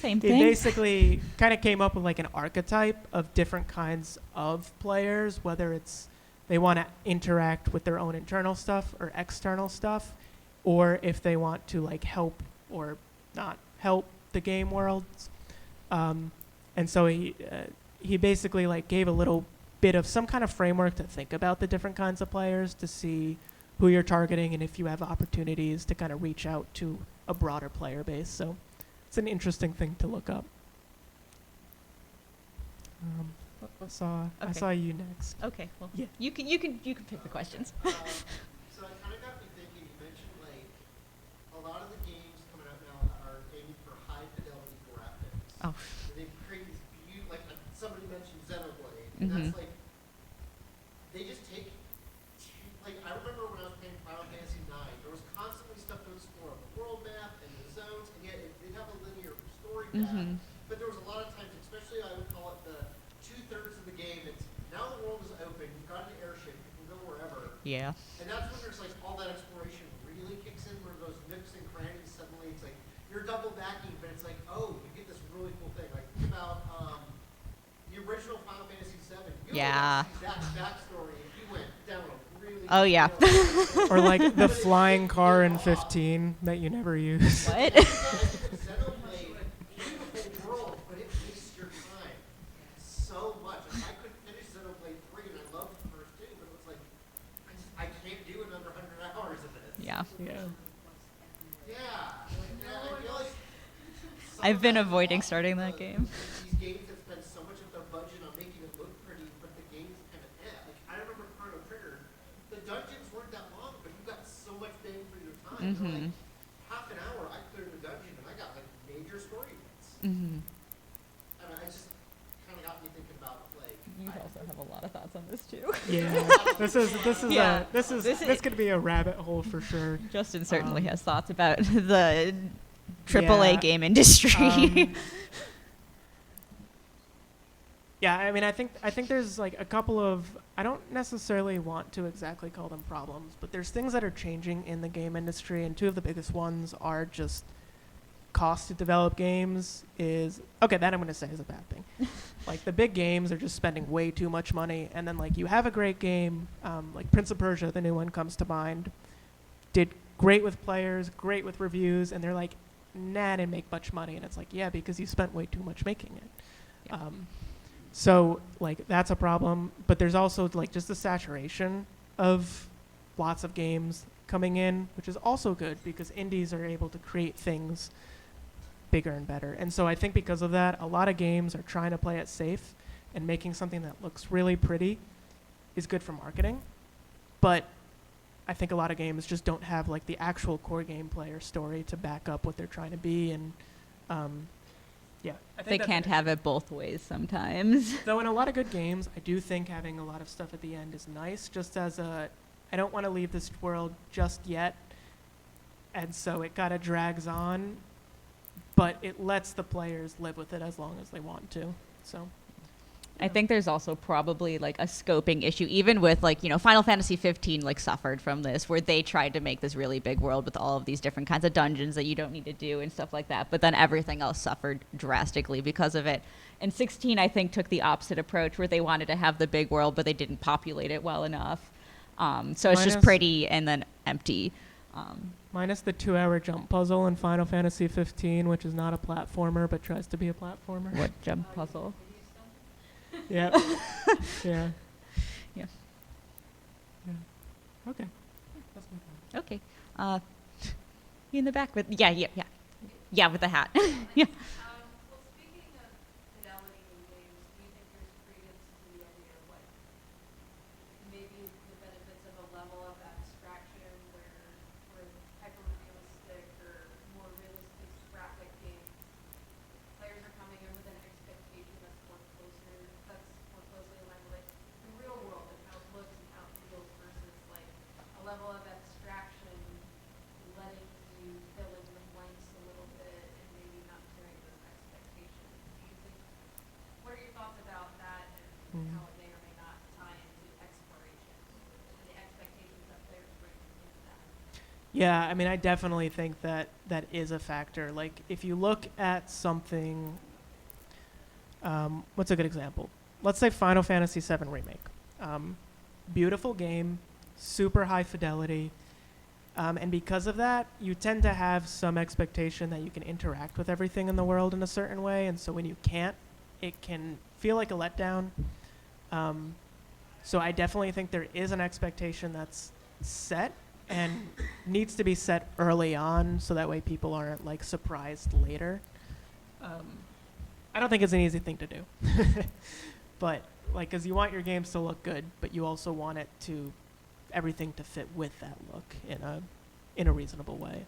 Same he thing. basically kind of came up with like an archetype of different kinds of players, whether it's they want to interact with their own internal stuff or external stuff, or if they want to like help or not help the game worlds. And so he basically like gave a little bit of some kind of framework to think about the different kinds of players, to see who you're targeting and if you have opportunities to kind of reach out to a broader player base. So it's an interesting thing to look up. I saw you next. Okay, well, Yeah. you can pick the questions. So it kind of got me thinking. You mentioned like a lot of the games coming out now are aiming for high fidelity graphics. Oh. They create these beautiful, like somebody mentioned Xenoblade, and Mhm. that's like they just take. Like I remember when I was playing Final Fantasy IX, there was constantly stuff to explore on the world map and the zones, and yet it did have a linear story path. Mhm. But there was a lot of times, especially I would call it the 2/3 of the game. It's now the world is open. You've got an airship. You can go wherever. Yeah. And that's when there's like all that exploration really kicks in, where those nooks and crannies suddenly it's like you're double backing, but it's like, oh, you get this really cool thing. Like think about the original Final Fantasy VII. You Yeah. see Zach's backstory if you went down a really Oh, yeah. Or like the flying car in 15 that you never use. What? Xenoblade, beautiful world, but it wastes your time so much. And I couldn't finish Xenoblade 3, and I loved the first two, but it was like I can't do another 100 hours of this. Yeah. Yeah. Yeah, I feel like some I've of been that avoiding lost starting the- that game. These games that spend so much of their budget on making it look pretty, but the game's kind of Like I remember Chrono Trigger, the dungeons weren't that long, but you got so much bang for your time. They're Mhm. Like half an hour, I cleared the dungeon, and I got like major story bits. Mhm. I mean, I just kind of got me thinking about like. You also have a lot of thoughts on this too. Yeah. Yeah. This could be a rabbit hole for sure. Justin certainly has thoughts about the AAA Yeah. game industry. Yeah, I mean, I think there's like a couple of, I don't necessarily want to exactly call them problems, but there's things that are changing in the game industry, and two of the biggest ones are just cost to develop games is, okay, that I'm going to say is a bad thing. Like the big games are just spending way too much money, and then like you have a great game, like Prince of Persia, the new one comes to mind, did great with players, great with reviews, and they're like, nah, I didn't make much money, and it's like, yeah, because you spent way too much making it. Yeah. So like that's a problem, but there's also like just the saturation of lots of games coming in, which is also good because indies are able to create things bigger and better. And so I think because of that, a lot of games are trying to play it safe, and making something that looks really pretty is good for marketing. But I think a lot of games just don't have like the actual core gameplay or story to back up what they're trying to be, and yeah, I think They that's can't an have it both ways sometimes. Though in a lot of good games, I do think having a lot of stuff at the end is nice, just as a, I don't want to leave this world just yet, and so it kind of drags on, but it lets the players live with it as long as they want to, so. I think there's also probably like a scoping issue, even with like, you know, Final Fantasy 15 like suffered from this, where they tried to make this really big world with all of these different kinds of dungeons that you don't need to do and stuff like that. But then everything else suffered drastically because of it. And 16, I think, took the opposite approach, where they wanted to have the big world, but they didn't populate it well enough. So it's just pretty and then empty. Minus the 2-hour jump puzzle in Final Fantasy 15, which is not a platformer, but tries to be a platformer. What jump puzzle? Yeah. Yeah. Yeah. Yeah. Okay. That's my point. Okay. You in the back with, yeah, with the hat. Yeah. Well, speaking of fidelity in games, do you think there's credence to the idea of like maybe the benefits of a level of abstraction where hyper-realistic or more realistic graphic games, players are coming in with an expectation that's more closely aligned with like the real world and how it looks and how it feels versus like a level of abstraction letting you fill in the blanks a little bit and maybe not carrying those expectations. Do you think, what are your thoughts about that and how it may or may not tie into exploration and the expectations that players bring into that? Yeah, I mean, I definitely think that that is a factor. Like, if you look at something, what's a good example? Let's say Final Fantasy VII Remake. Beautiful game, super high fidelity, and because of that, you tend to have some expectation that you can interact with everything in the world in a certain way, and so when you can't, it can feel like a letdown. So I definitely think there is an expectation that's set and needs to be set early on, so that way people aren't like surprised later. I don't think it's an easy thing to do, but like, 'cause you want your games to look good, but you also want it to, everything to fit with that look in a reasonable way.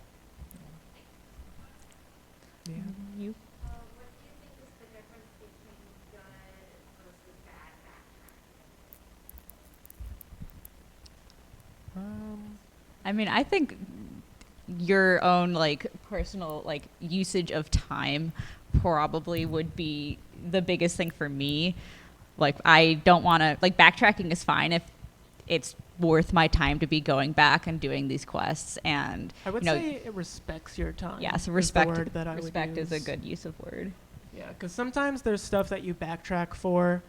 Yeah. You? What do you think is the difference between good versus bad backtracking? I mean, I think your own like personal like usage of time probably would be the biggest thing for me. Like, I don't want to, like, backtracking is fine if it's worth my time to be going back and doing these quests. And I would you know, say it respects your time. yeah, so is the respect word that I would respect is a use. good use of word. Yeah, because sometimes there's stuff that you backtrack for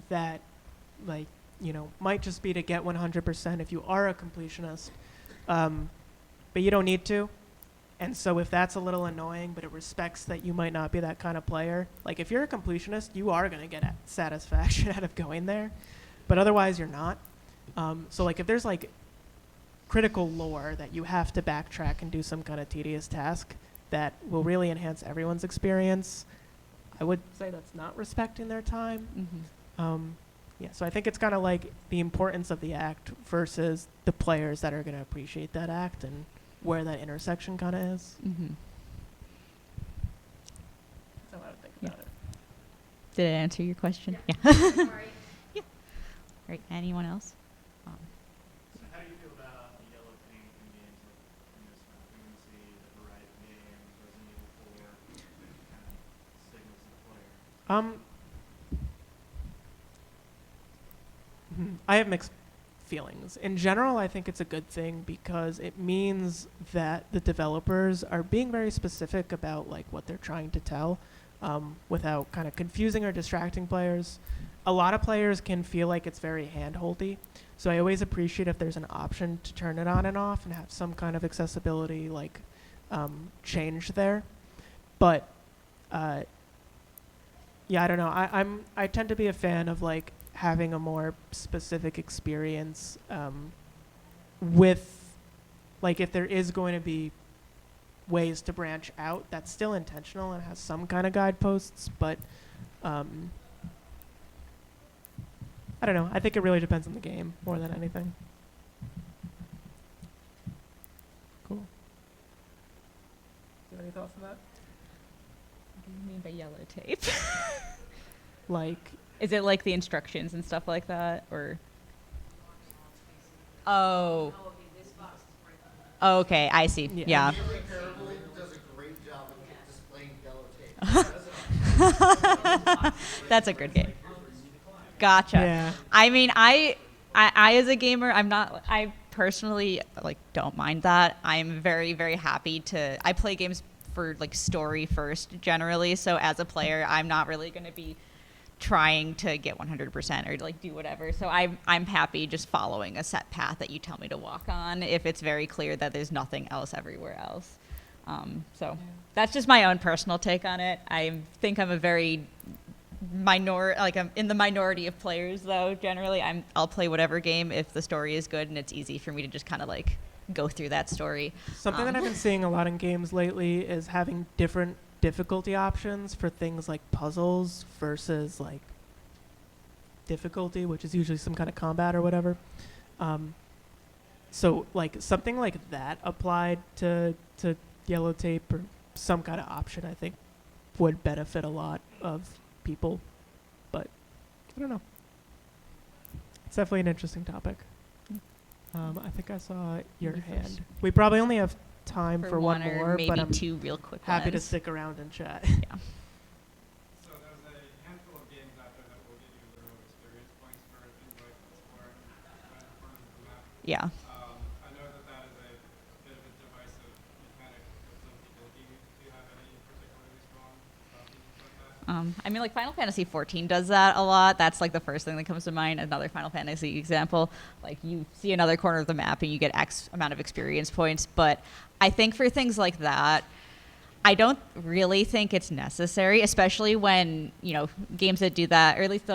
that, like, you know, might just be to get 100% if you are a completionist, but you don't need to. And so if that's a little annoying, but it respects that you might not be that kind of player, like if you're a completionist, you are going to get satisfaction out of going there, but otherwise you're not. So like if there's like critical lore that you have to backtrack and do some kind of tedious task that will really enhance everyone's experience, I would say that's not respecting their time. Mm-hmm. Yeah, so I think it's kind of like the importance of the act versus the players that are going to appreciate that act and where that intersection kind of is. Mm-hmm. That's how I would think Yeah. about it. Did it answer your question? Yeah. Yeah. Sorry. Right. Anyone else? So how do you feel about the yellow paint in games like in this Final Fantasy, the Horizon games, Resident Evil Um, I have mixed feelings. In general, I think it's a good thing because it means that the developers are being very specific about like what they're trying to tell, without kind of confusing or distracting players. A lot of players can feel like it's very hand-holdy, so I always appreciate if there's an option to turn it on and off and have some kind of accessibility like change there. But yeah, I don't know. I tend to be a fan of like having a more specific experience with, like, if there is going to be ways to branch out, that's still intentional and has some kind of guideposts, but I don't know. I think it really depends on the game more than anything. Cool. Do you have any thoughts on that? What do you mean by yellow tape? Like, Is it like the instructions and stuff like that, or? Oh. Okay, I see. Yeah. Yeah. Every Parable does a great job of displaying yellow tape. That's a good game. Gotcha. Yeah. I mean, I as a gamer, I personally like don't mind that. I'm very, very happy I play games for like story first generally. So as a player, I'm not really going to be trying to get 100% or like do whatever. So I'm happy just following a set path that you tell me to walk on if it's very clear that there's nothing else everywhere else. So that's just my own personal take on it. I think I'm a very I'm in the minority of players though. Generally, I'll play whatever game if the story is good and it's easy for me to just kind of like go through that story. Something that I've been seeing a lot in games lately is having different difficulty options for things like puzzles versus like difficulty, which is usually some kind of combat or whatever. So like something like that applied to yellow tape or some kind of option, I think would benefit a lot of people. But I don't know. It's definitely an interesting topic. I think I saw your Me hand. first. We probably only have time for one or more, maybe but I'm two real quick happy to ones. stick around and chat. Yeah. So there's a handful of games out there that will give you literal experience points for things like exploring different corners of the map. Yeah. I know that that is a bit of a divisive mechanic with some people. Do you have any particularly strong opinions like that? I mean, like Final Fantasy 14 does that a lot. That's like the first thing that comes to mind. Another Final Fantasy example, like you see another corner of the map and you get X amount of experience points. But I think for things like that, I don't really think it's necessary, especially when, games that do that, or at least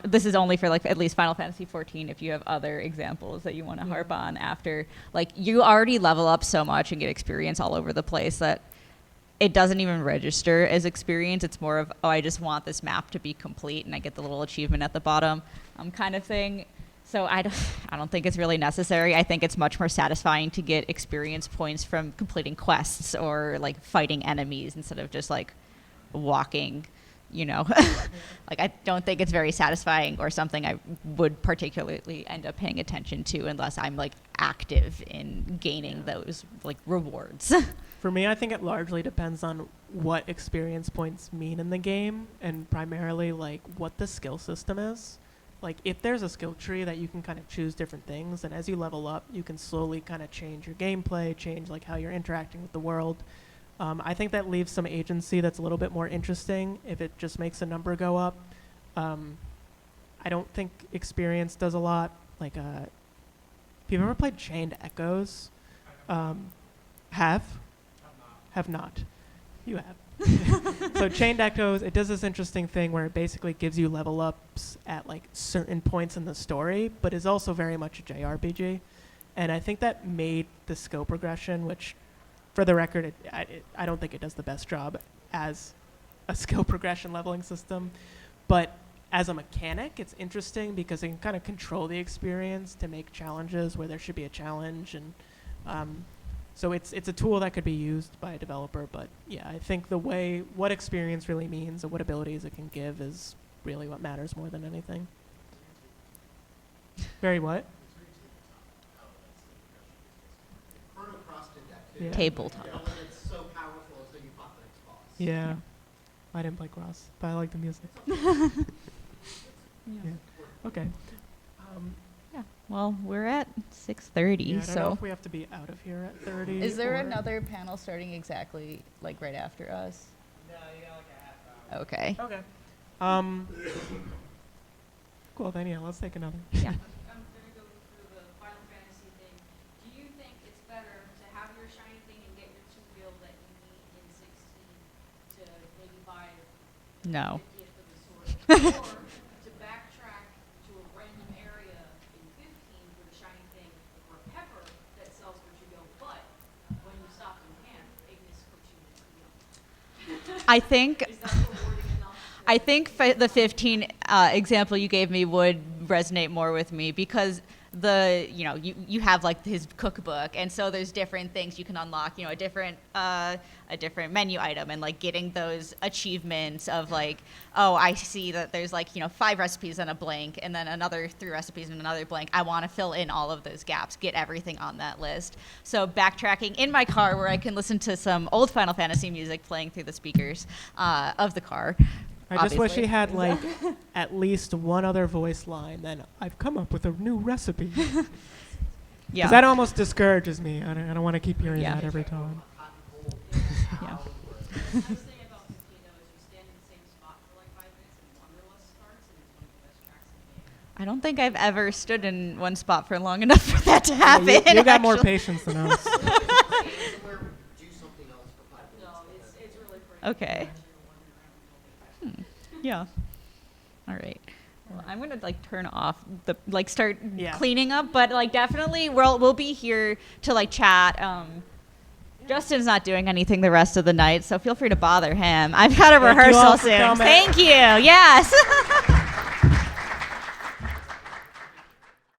this is only for like at least Final Fantasy 14 if you have other examples that you want to harp on after. Like you already level up so much and get experience all over the place that it doesn't even register as experience. It's more of, I just want this map to be complete and I get the little achievement at the bottom kind of thing. So I don't think it's really necessary. I think it's much more satisfying to get experience points from completing quests or like fighting enemies instead of just like walking, Like I don't think it's very satisfying or something I would particularly end up paying attention to unless I'm like active in gaining those like rewards. For me, I think it largely depends on what experience points mean in the game and primarily like what the skill system is. Like if there's a skill tree that you can kind of choose different things, and as you level up, you can slowly kind of change your gameplay, change like how you're interacting with the world. I think that leaves some agency that's a little bit more interesting if it just makes a number go up. I don't think experience does a lot. Like, if you've ever played Chained Echoes, have not. You have. So Chained Echoes, it does this interesting thing where it basically gives you level ups at like certain points in the story, but is also very much a JRPG. And I think that made the skill progression, which for the record, I don't think it does the best job as a skill progression leveling system. But as a mechanic, it's interesting because it can kind of control the experience to make challenges where there should be a challenge. And so it's a tool that could be used by a developer. But yeah, I think what experience really means and what abilities it can give is really what matters more than anything. Very what? Chrono Cross did that too. Yeah. Tabletop. When it's so powerful, so you pop the next boss. Yeah. I didn't play cross, but I like the music. Yeah. Okay. Yeah. Well, we're at 6:30, Yeah, I don't know so if we have to be out of here at 30. is there or- another panel starting exactly like right after us? No, you got like a half hour. Okay. Okay. Cool. Then yeah, let's take another. Yeah. I'm gonna go through the Final Fantasy thing. Do you think it's better to have your shiny thing and get your 2 gil that you need in 16 to maybe buy No. 50th of the sword, or to backtrack to a random area in 15 for the shiny thing for a pepper that sells for 2 gil, but when you stop in hand, Ignis puts you in 2 gil? I think Is that rewarding enough? I think the 15 example you gave me would resonate more with me because you have like his cookbook, and so there's different things you can unlock, a different menu item, and like getting those achievements of like, oh, I see that there's like 5 recipes and a blank, and then another 3 recipes and another blank. I want to fill in all of those gaps, get everything on that list. So backtracking in my car where I can listen to some old Final Fantasy music playing through the speakers of the car. I just wish obviously. he had like at least one other voice line. Then I've come up with a new recipe. Yeah. Because that almost discourages me. I don't want to keep hearing Yeah. that every time. Yeah. Nice thing about 15 though is you stand in the same spot for like 5 minutes and Wanderlust starts, and it's one of the best tracks in the game. I don't think I've ever stood in one spot for long enough for that to happen. You got more actually. patience than us. Somewhere, do something else for 5 minutes. No, it's really pretty. Okay. Yeah. All right. Well, I'm gonna like turn off the start Yeah. cleaning up, but like definitely we'll be here to like chat. Justin's not doing anything the rest of the night, so feel free to bother him. I've got a Thank you all rehearsal for soon. coming. Thank you. Yes.